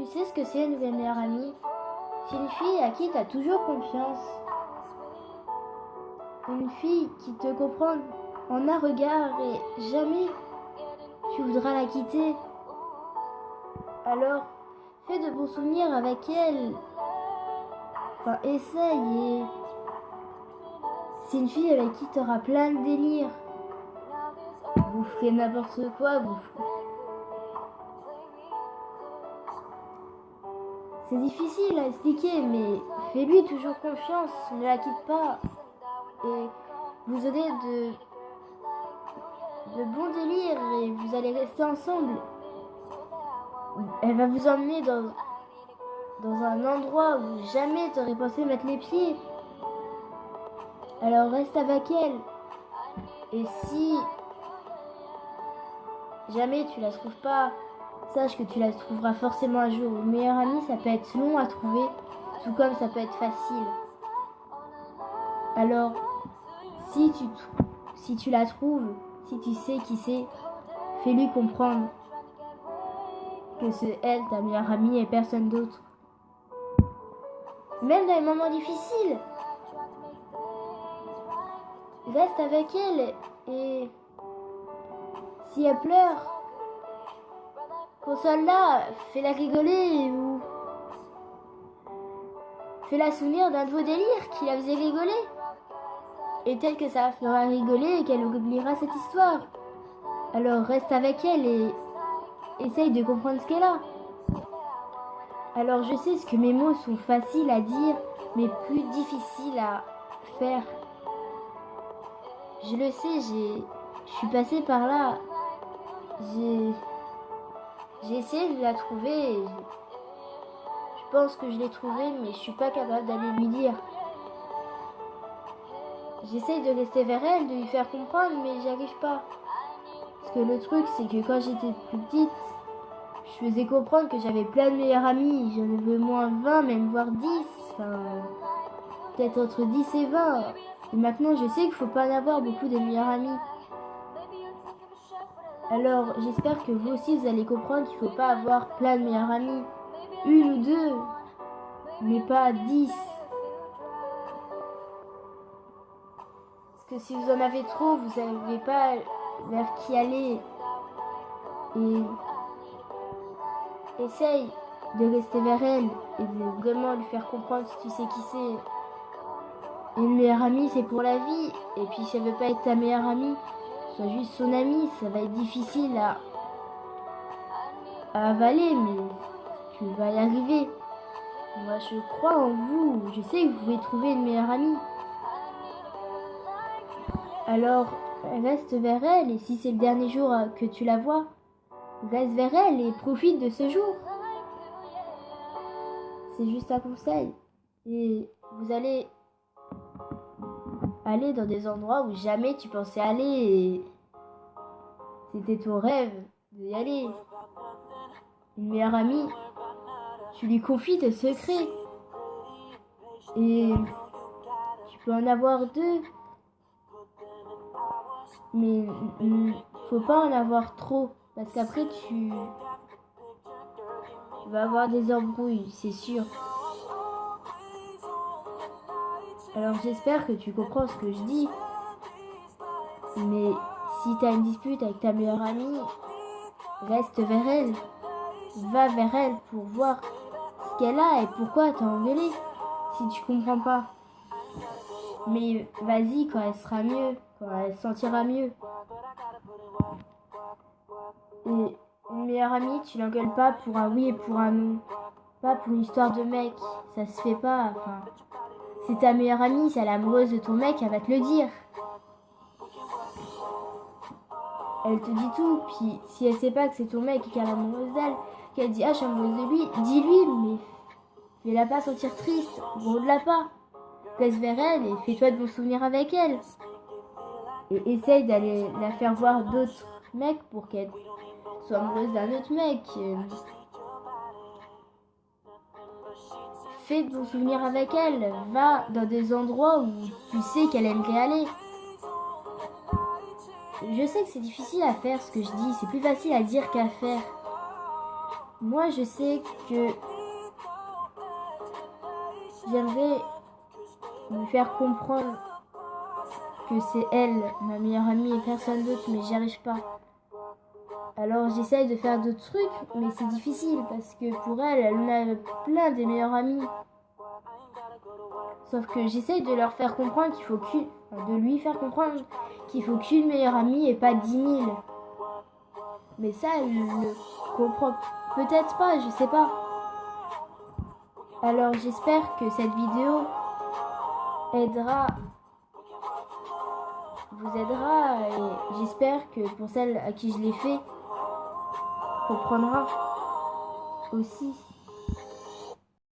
Tu sais ce que c'est une vraie meilleure amie? C'est une fille à qui tu as toujours confiance. Une fille qui te comprend en un regard et jamais tu voudras la quitter. Alors, fais de bons souvenirs avec elle. Enfin, essaye et... C'est une fille avec qui tu auras plein de délires. Vous ferez n'importe quoi, C'est difficile à expliquer, mais fais-lui toujours confiance, ne la quitte pas. Et vous aurez de bons délires et vous allez rester ensemble. Elle va vous emmener dans un endroit où jamais tu aurais pensé mettre les pieds. Alors reste avec elle. Et si jamais tu la trouves pas, sache que tu la trouveras forcément un jour. Une meilleure amie, ça peut être long à trouver, tout comme ça peut être facile. Alors, si tu la trouves, si tu sais qui c'est, fais-lui comprendre que c'est elle, ta meilleure amie, et personne d'autre. Même dans les moments difficiles, reste avec elle et si elle pleure, console-la, fais-la rigoler ou fais-la souvenir d'un de vos délires qui la faisait rigoler. Et tel que ça la fera rigoler et qu'elle oubliera cette histoire. Alors reste avec elle et essaye de comprendre ce qu'elle a. Alors je sais que mes mots sont faciles à dire, mais plus difficiles à faire. Je le sais, je suis passée par là. J'ai essayé de la trouver. Je pense que je l'ai trouvée, mais je suis pas capable d'aller lui dire. J'essaye de rester vers elle, de lui faire comprendre, mais j'y arrive pas. Parce que le truc, c'est que quand j'étais plus petite, je faisais comprendre que j'avais plein de meilleurs amis. J'en avais au moins 20, même voire 10. Enfin, peut-être entre 10 et 20. Et maintenant, je sais qu'il faut pas en avoir beaucoup de meilleurs amis. Alors, j'espère que vous aussi, vous allez comprendre qu'il faut pas avoir plein de meilleurs amis. Une ou deux, mais pas 10. Parce que si vous en avez trop, vous savez pas vers qui aller. Et essaye de rester vers elle et de vraiment lui faire comprendre si tu sais qui c'est. Une meilleure amie, c'est pour la vie. Et puis si elle veut pas être ta meilleure amie, sois juste son amie. Ça va être difficile à avaler, mais tu vas y arriver. Moi, je crois en vous. Je sais que vous pouvez trouver une meilleure amie. Alors, reste vers elle. Et si c'est le dernier jour que tu la vois, reste vers elle et profite de ce jour. C'est juste un conseil. Et vous allez aller dans des endroits où jamais tu pensais aller et c'était ton rêve d'y aller. Une meilleure amie, tu lui confies tes secrets et tu peux en avoir deux, mais faut pas en avoir trop parce qu'après tu vas avoir des embrouilles, c'est sûr. Alors j'espère que tu comprends ce que je dis. Mais si tu as une dispute avec ta meilleure amie, reste vers elle. Va vers elle pour voir ce qu'elle a et pourquoi elle t'a engueulé. Si tu comprends pas. Mais vas-y quand elle sera mieux, quand elle se sentira mieux. Et une meilleure amie, tu l'engueules pas pour un oui et pour un non. Pas pour une histoire de mec. Ça se fait pas. Enfin, c'est ta meilleure amie, si elle est amoureuse de ton mec, elle va te le dire. Elle te dit tout, puis si elle sait pas que c'est ton mec et qu'elle est amoureuse d'elle, qu'elle dit ah je suis amoureuse de lui, dis-lui, mais fais-la pas sentir triste, gronde-la pas. Reste vers elle et fais-toi de bons souvenirs avec elle. Et essaye d'aller la faire voir d'autres mecs pour qu'elle soit amoureuse d'un autre mec. Fais de bons souvenirs avec elle, va dans des endroits où tu sais qu'elle aimerait aller. Je sais que c'est difficile à faire ce que je dis, c'est plus facile à dire qu'à faire. Moi, je sais que j'aimerais lui faire comprendre que c'est elle, ma meilleure amie et personne d'autre, mais j'y arrive pas. Alors j'essaye de faire d'autres trucs, mais c'est difficile parce que pour elle, elle en a plein des meilleures amies. Sauf que j'essaye de leur faire comprendre qu'il faut qu'une... de lui faire comprendre qu'il faut qu'une meilleure amie et pas 10 000. Mais ça, elle ne comprend peut-être pas, je sais pas. Alors j'espère que cette vidéo aidera, vous aidera et j'espère que pour celle à qui je l'ai fait, comprendra aussi.